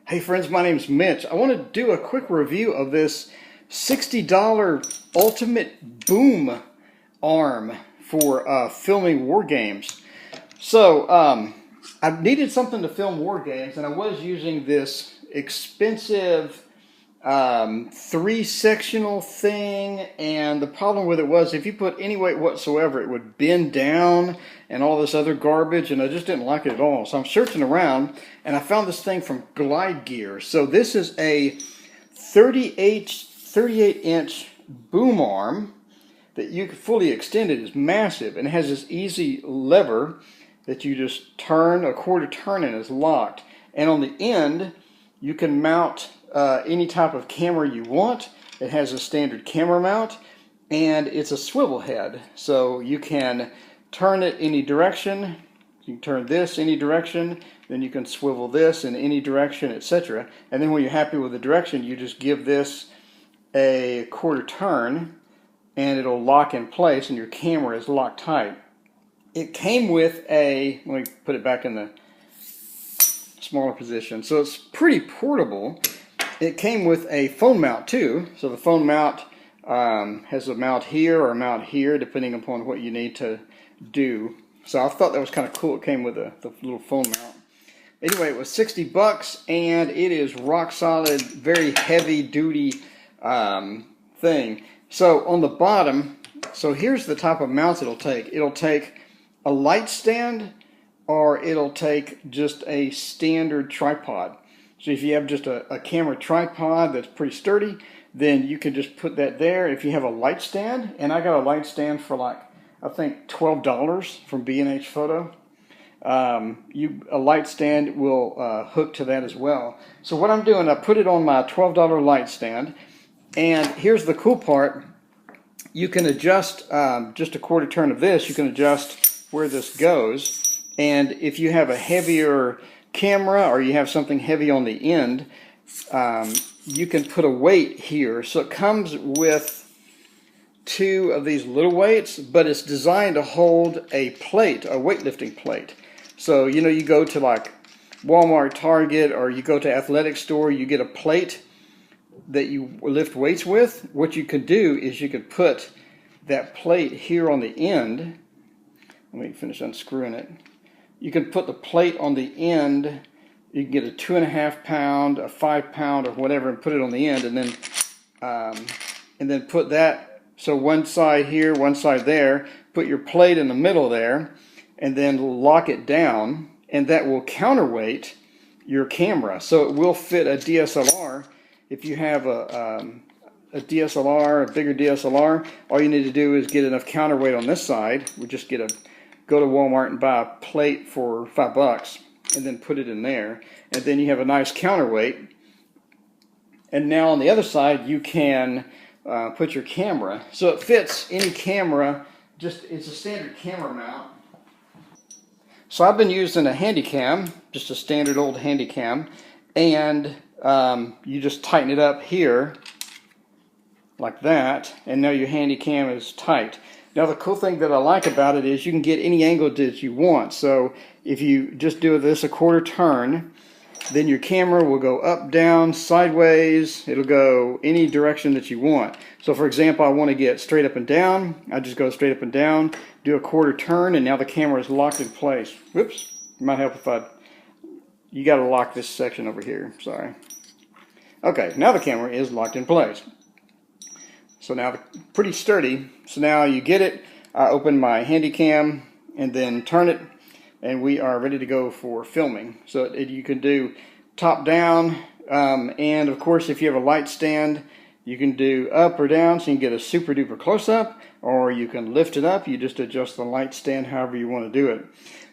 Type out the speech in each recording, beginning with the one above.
Hey friends, my name's Mitch. I want to do a quick review of this $60 Ultimate Boom arm for filming war games. So I needed something to film war games, and I was using this expensive three-sectional thing, and the problem with it was if you put any weight whatsoever, it would bend down and all this other garbage, and I just didn't like it at all. So I'm searching around, and I found this thing from Glide Gear. So this is a 38-inch boom arm that you can fully extend. It is massive, and it has this easy lever that you just turn a quarter turn and it's locked. And on the end, you can mount any type of camera you want. It has a standard camera mount, and it's a swivel head, so you can turn it any direction. You can turn this any direction, then you can swivel this in any direction, etc. And then when you're happy with the direction, you just give this a quarter turn and it'll lock in place and your camera is locked tight. It came with a, let me put it back in the smaller position, so it's pretty portable. It came with a phone mount too, so the phone mount has a mount here or a mount here depending upon what you need to do. So I thought that was kind of cool. It came with the little phone mount. Anyway, it was 60 bucks, and it is rock solid, very heavy duty thing. So on the bottom, so here's the type of mounts it'll take. It'll take a light stand, or it'll take just a standard tripod. So if you have just a camera tripod that's pretty sturdy, then you can just put that there. If you have a light stand, and I got a light stand for like, I think $12 from B&H Photo, a light stand will hook to that as well. So what I'm doing, I put it on my $12 light stand, and here's the cool part. You can adjust just a quarter turn of this, you can adjust where this goes, and if you have a heavier camera or you have something heavy on the end, you can put a weight here. So it comes with two of these little weights, but it's designed to hold a plate, a weightlifting plate. So you know, you go to like Walmart, Target, or you go to athletic store, you get a plate that you lift weights with. What you could do is you could put that plate here on the end. Let me finish unscrewing it. You can put the plate on the end. You can get a 2.5 pound, a 5 pound, or whatever, and put it on the end, and then put that. So one side here, one side there. Put your plate in the middle there, and then lock it down, and that will counterweight your camera. So it will fit a DSLR. If you have a DSLR, a bigger DSLR, all you need to do is get enough counterweight on this side. We just go to Walmart and buy a plate for $5 and then put it in there, and then you have a nice counterweight. And now on the other side you can put your camera, so it fits any camera. Just, it's a standard camera mount. So I've been using a Handycam, just a standard old Handycam, and you just tighten it up here like that, and now your Handycam is tight. Now the cool thing that I like about it is you can get any angle that you want. So if you just do this a quarter turn, then your camera will go up, down, sideways. It'll go any direction that you want. So for example, I want to get straight up and down. I just go straight up and down, do a quarter turn, and now the camera is locked in place. Whoops, it might help if you got to lock this section over here, sorry. Okay, now the camera is locked in place. So now, pretty sturdy. So now you get it. I open my Handycam and then turn it, and we are ready to go for filming. So you can do top down, and of course if you have a light stand, you can do up or down, so you can get a super duper close up, or you can lift it up. You just adjust the light stand however you want to do it.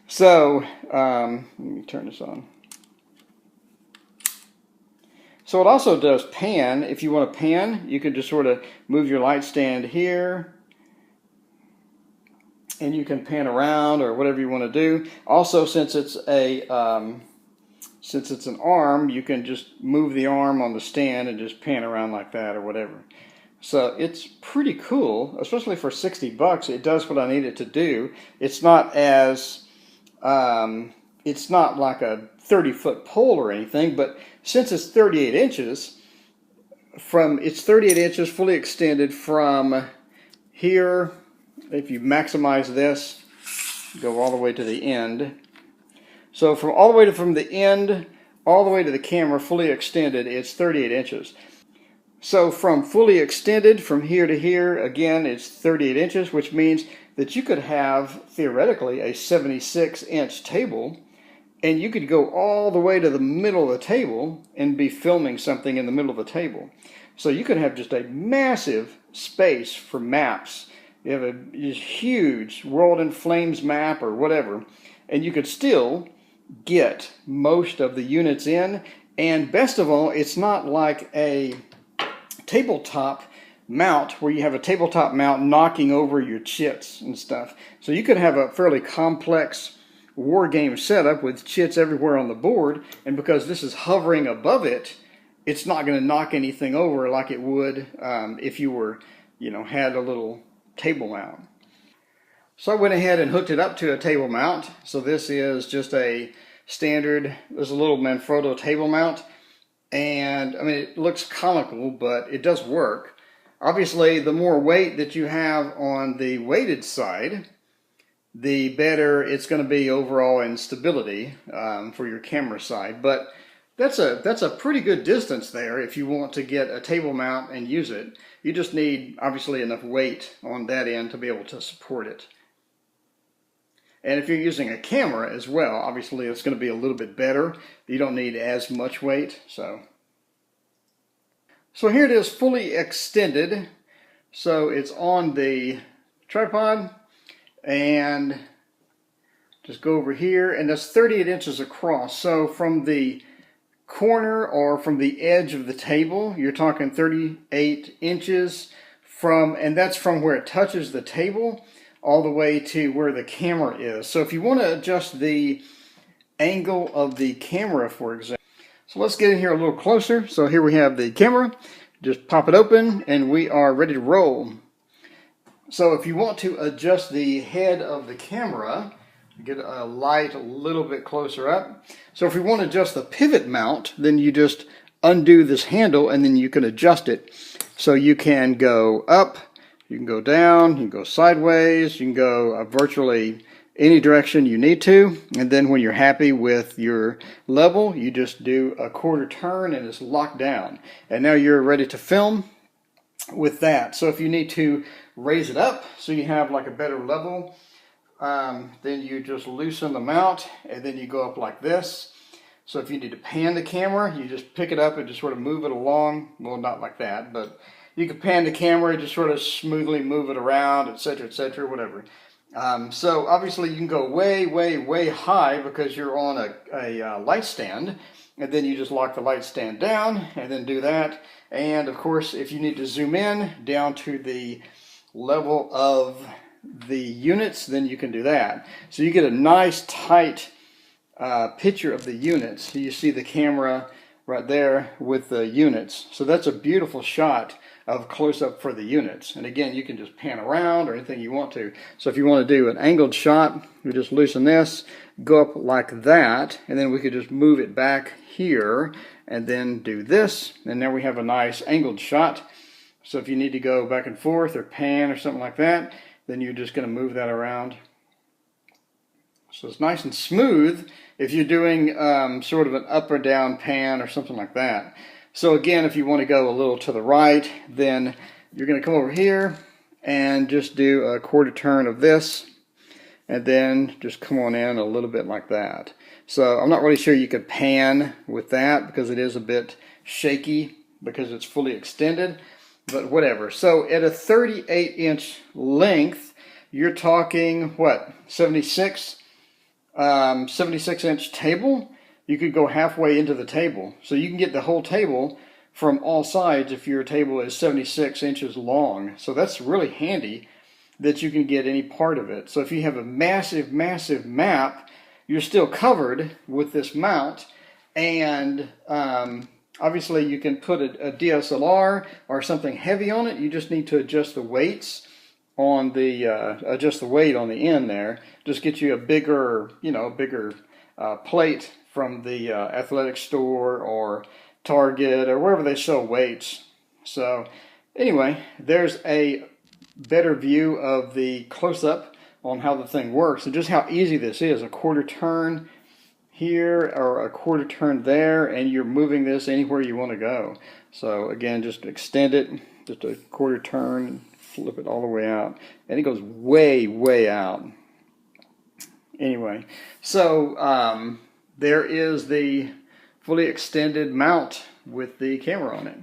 So let me turn this on. So it also does pan. If you want to pan, you can just sort of move your light stand here, and you can pan around or whatever you want to do. Also, since it's an arm, you can just move the arm on the stand and just pan around like that or whatever. So it's pretty cool, especially for 60 bucks. It does what I need it to do. It's not as It's not like a 30-foot pole or anything, but since it's 38 inches, it's 38 inches fully extended from here. If you maximize this, go all the way to the end. So from all the way from the end all the way to the camera, fully extended, it's 38 inches. So from fully extended from here to here, again, it's 38 inches, which means that you could have, theoretically, a 76-inch table, and you could go all the way to the middle of the table and be filming something in the middle of the table. So you could have just a massive space for maps. You have a huge World in Flames map or whatever, and you could still get most of the units in. And best of all, it's not like a tabletop mount where you have a tabletop mount knocking over your chits and stuff. So you could have a fairly complex Wargame setup with chits everywhere on the board, and because this is hovering above it, it's not going to knock anything over like it would if you were, had a little table mount. So I went ahead and hooked it up to a table mount. So this is just a standard, there's a little Manfrotto table mount. And I mean, it looks comical, but it does work. Obviously, the more weight that you have on the weighted side, the better it's going to be overall in stability for your camera side. But that's a pretty good distance there if you want to get a table mount and use it. You just need, obviously, enough weight on that end to be able to support it. And if you're using a camera as well, obviously it's going to be a little bit better. You don't need as much weight. So here it is, fully extended. So it's on the tripod, and just go over here, and that's 38 inches across. So from the corner or from the edge of the table, you're talking 38 inches and that's from where it touches the table all the way to where the camera is. So if you want to adjust the angle of the camera, for example. So let's get in here a little closer. So here we have the camera. Just pop it open and we are ready to roll. So if you want to adjust the head of the camera, get a light a little bit closer up. So if you want to adjust the pivot mount, then you just undo this handle and then you can adjust it. So you can go up, you can go down, you can go sideways, you can go virtually any direction you need to. And then when you're happy with your level, you just do a quarter turn and it's locked down. And now you're ready to film with that. So if you need to raise it up so you have like a better level, then you just loosen the mount and then you go up like this. So if you need to pan the camera, you just pick it up and just sort of move it along. Well, not like that, but you can pan the camera and just sort of smoothly move it around, etc., whatever. So obviously you can go way, way, way high because you're on a light stand, and then you just lock the light stand down and then do that. And of course, if you need to zoom in down to the level of the units, then you can do that. So you get a nice tight picture of the units. So you see the camera right there with the units. So that's a beautiful shot of close-up for the units. And again, you can just pan around or anything you want to. So if you want to do an angled shot, you just loosen this, go up like that, and then we could just move it back here and then do this, and now we have a nice angled shot. So if you need to go back and forth or pan or something like that, then you're just going to move that around. So it's nice and smooth if you're doing sort of an up or down pan or something like that. So again, if you want to go a little to the right, then you're going to come over here and just do a quarter turn of this, and then just come on in a little bit like that. So I'm not really sure you could pan with that because it is a bit shaky because it's fully extended, but whatever. So at a 38-inch length, you're talking, what, 76 inch table? You could go halfway into the table. So you can get the whole table from all sides if your table is 76 inches long. So that's really handy that you can get any part of it. So if you have a massive, massive map, you're still covered with this mount. And obviously you can put a DSLR or something heavy on it. You just need to adjust the weights on the adjust the weight on the end there. Just get you a bigger, bigger plate from the athletic store or Target or wherever they sell weights. So anyway, there's a better view of the close-up on how the thing works and just how easy this is. A quarter turn here or a quarter turn there, and you're moving this anywhere you want to go. So again, just extend it, just a quarter turn, flip it all the way out, and it goes way, way out. Anyway, so there is the fully extended mount with the camera on it.